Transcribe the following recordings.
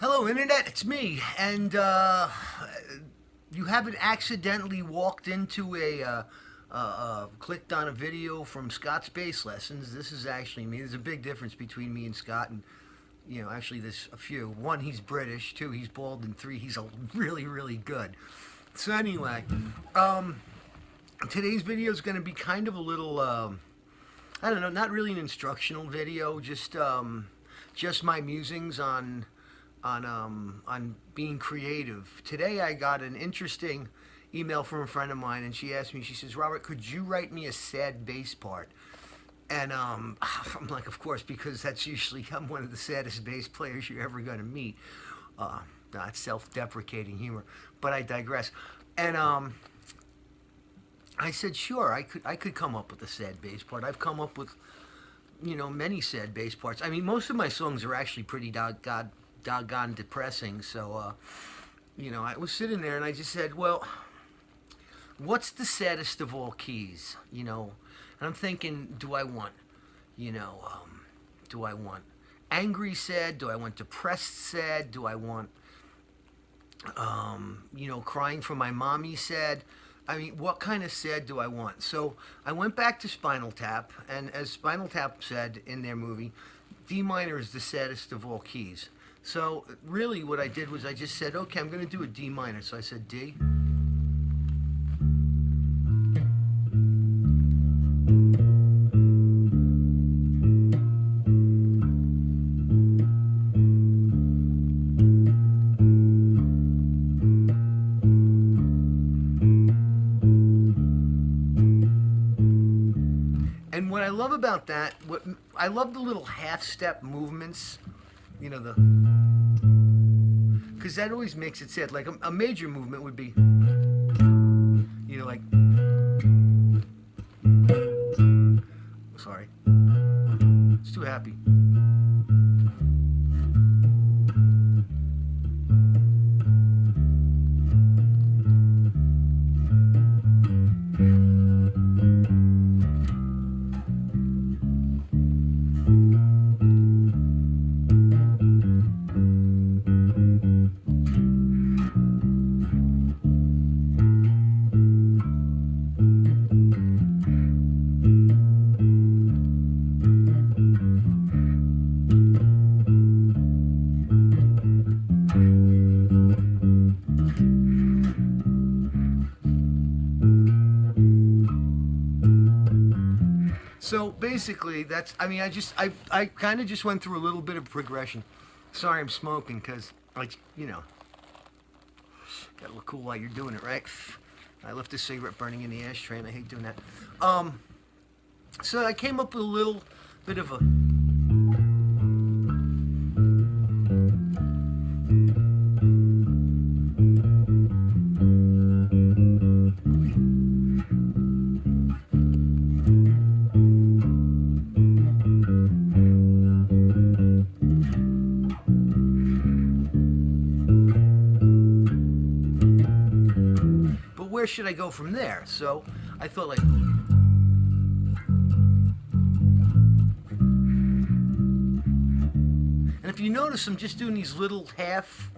Hello, Internet, it's me. And you haven't accidentally walked into clicked on a video from Scott's Bass Lessons. This is actually me. There's a big difference between me and Scott, and actually, there's a few. One, he's British. Two, he's bald. And three, he's really, really good. So anyway, today's video is going to be kind of a little, I don't know, not really an instructional video, just my musings on being creative. Today I got an interesting email from a friend of mine, and she asked me, she says, Robert, could you write me a sad bass part? And I'm like, of course, because that's usually, I'm one of the saddest bass players you're ever going to meet. Not self-deprecating humor, but I digress. And I said, sure, I could come up with a sad bass part. I've come up with, many sad bass parts. I mean, most of my songs are actually pretty doggone depressing. So, I was sitting there and I just said, well, what's the saddest of all keys? And I'm thinking, do I want angry sad? Do I want depressed sad? Do I want, crying for my mommy sad? I mean, what kind of sad do I want? So I went back to Spinal Tap, and as Spinal Tap said in their movie, D minor is the saddest of all keys. So really what I did was I just said, okay, I'm going to do a D minor. So I said D. And what I love about that, I love the little half-step movements, because that always makes it sad. Like a major movement would be, like, sorry, it's too happy. So basically, I kind of just went through a little bit of progression. Sorry, I'm smoking because, gotta look cool while you're doing it, right? I left a cigarette burning in the ashtray, and I hate doing that. So I came up with a little bit of a. Where should I go from there? So I thought, like, and if you notice, I'm just doing these little half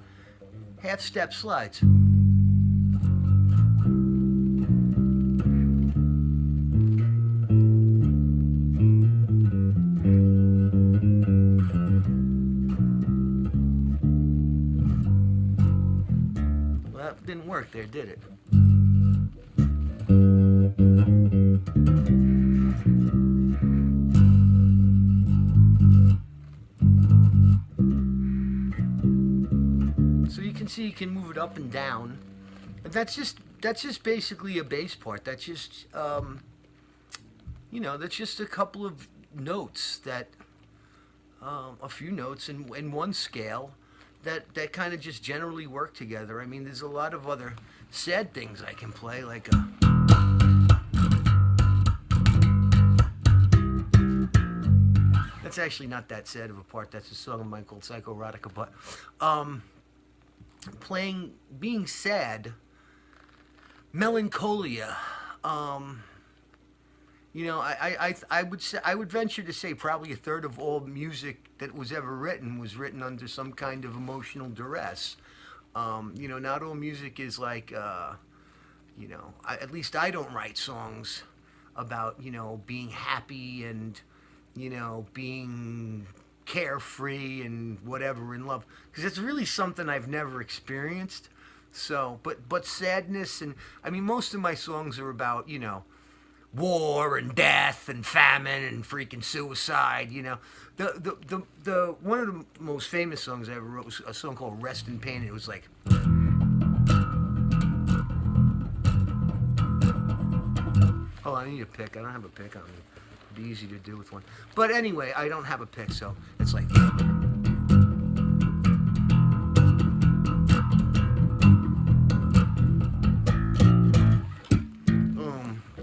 step slides. Well, that didn't work there, did it? So you can see you can move it up and down. And that's just basically a bass part. That's just that's just a couple of notes that a few notes in one scale that kind of just generally work together. I mean, there's a lot of other sad things I can play, like a. That's actually not that sad of a part. That's a song of mine called Psychoerotica. But being sad, melancholia, I would venture to say probably a third of all music that was ever written was written under some kind of emotional duress. Not all music is like, at least I don't write songs about, being happy and, being carefree and whatever in love. Because it's really something I've never experienced. So, but sadness and, I mean, most of my songs are about, war and death and famine and freaking suicide. The one of the most famous songs I ever wrote was a song called "Rest in Pain." It was like, oh, I need a pick. I don't have a pick on me. It'd be easy to do with one. But anyway, I don't have a pick, so it's like.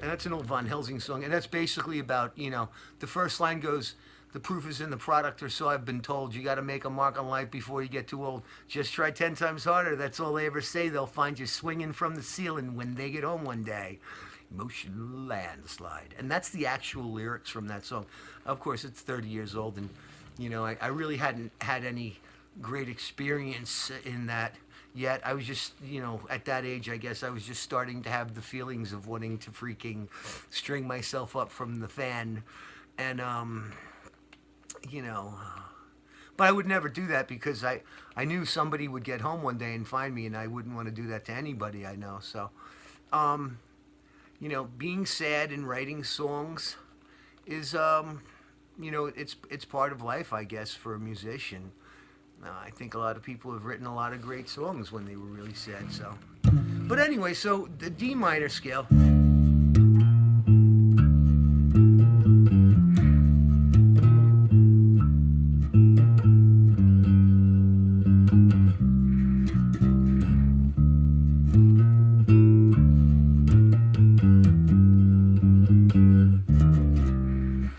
That's an old Von Helsing song, and that's basically about, the first line goes, the proof is in the product, or so I've been told. You got to make a mark on life before you get too old. Just try 10 times harder. That's all they ever say. They'll find you swinging from the ceiling when they get home one day. Emotional landslide. And that's the actual lyrics from that song. Of course, it's 30 years old, and, I really hadn't had any great experience in that yet. I was just, at that age, I guess I was just starting to have the feelings of wanting to freaking string myself up from the fan. And, but I would never do that because I knew somebody would get home one day and find me, and I wouldn't want to do that to anybody I know. So, being sad and writing songs is, it's part of life, I guess, for a musician. I think a lot of people have written a lot of great songs when they were really sad. So, but anyway, so the D minor scale.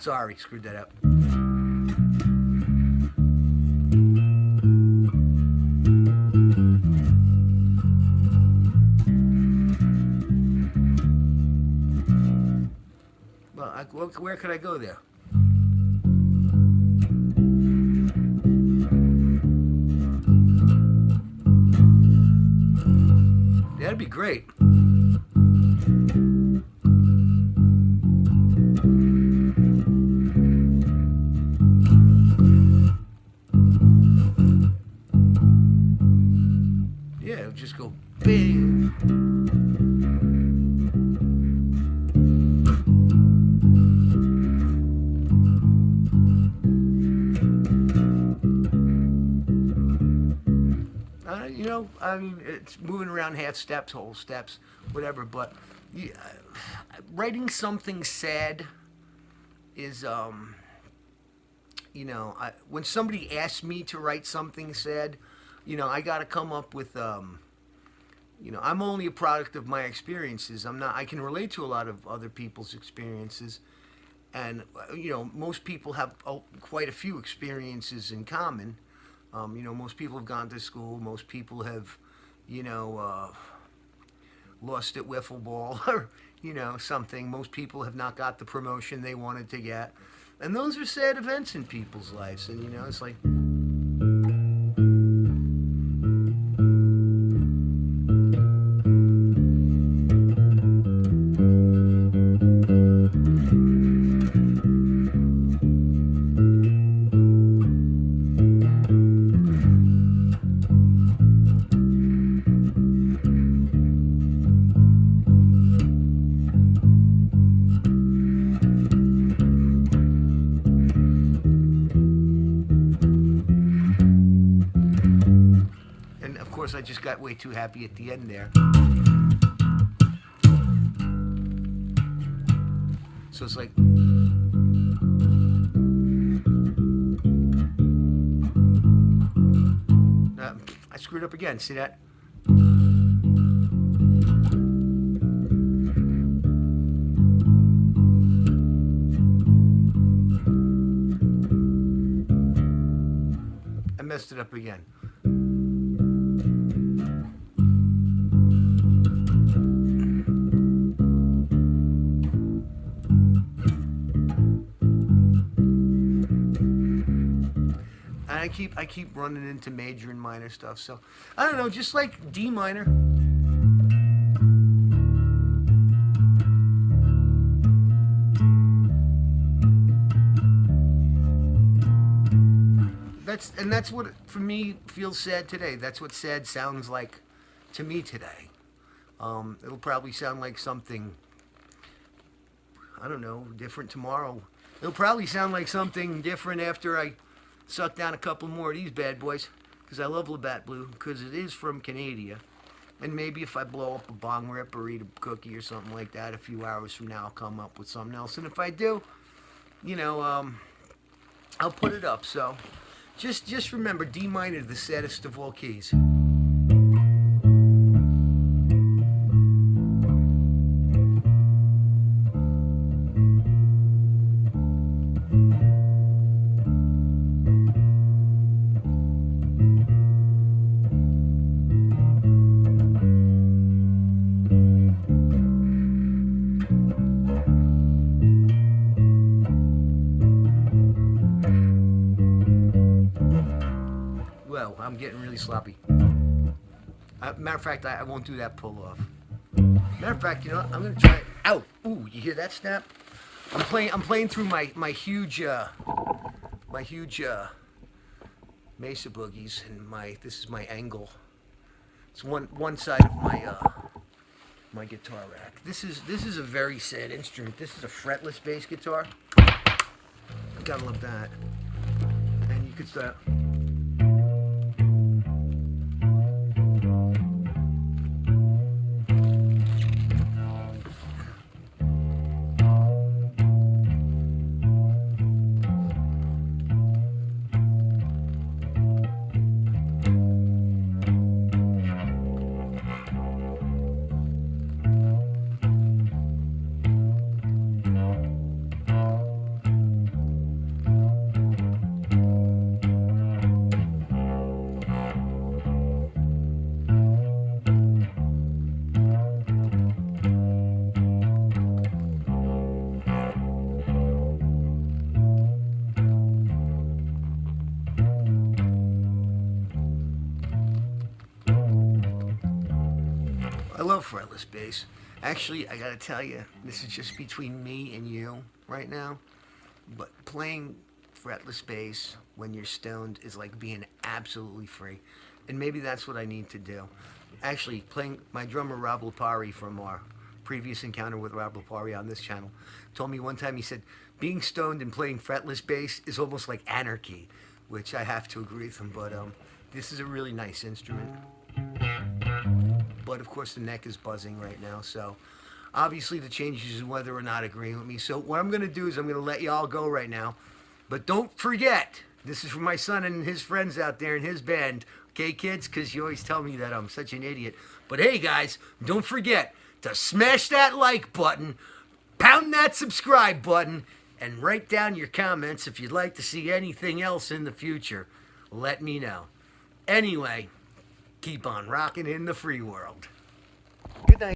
Sorry, screwed that up. Where could I go there? That'd be great. Yeah, it would just go bing. I mean, it's moving around half steps, whole steps, whatever. But writing something sad is, when somebody asks me to write something sad, I got to come up with, I'm only a product of my experiences. I can relate to a lot of other people's experiences. And, most people have quite a few experiences in common. Most people have gone to school. Most people have, lost at wiffle ball or, something. Most people have not got the promotion they wanted to get. And those are sad events in people's lives. And, it's like... I just got way too happy at the end there. So it's like... I screwed up again. See that? I messed it up again. I keep running into major and minor stuff. So I don't know, just like D minor. That's what for me feels sad today. That's what sad sounds like to me today. It'll probably sound like something, I don't know, different tomorrow. It'll probably sound like something different after I suck down a couple more of these bad boys, because I love Labatt Blue, because it is from Canada. And maybe if I blow up a bong rip or eat a cookie or something like that a few hours from now, I'll come up with something else. And if I do, I'll put it up. So just remember, D minor, the saddest of all keys. Well, I'm getting really sloppy. Matter of fact, I won't do that pull off. Matter of fact, I'm gonna try it. Ow! Ooh, you hear that snap? I'm playing through my huge Mesa boogies, and this is my angle. It's one side of my guitar rack. This is a very sad instrument. This is a fretless bass guitar. Gotta love that. And you could start. I love fretless bass. Actually, I gotta tell you, this is just between me and you right now, but playing fretless bass when you're stoned is like being absolutely free. And maybe that's what I need to do. Actually, playing my drummer Rob Lipari from our previous encounter with Rob Lipari on this channel told me one time, he said, being stoned and playing fretless bass is almost like anarchy, which I have to agree with him, but this is a really nice instrument. But of course the neck is buzzing right now, so obviously the changes in whether or not agreeing with me. So what I'm going to do is I'm going to let you all go right now. But don't forget, this is for my son and his friends out there in his band. Okay, kids? Because you always tell me that I'm such an idiot. But hey, guys, don't forget to smash that like button, pound that subscribe button, and write down your comments if you'd like to see anything else in the future. Let me know. Anyway, keep on rocking in the free world. Good night.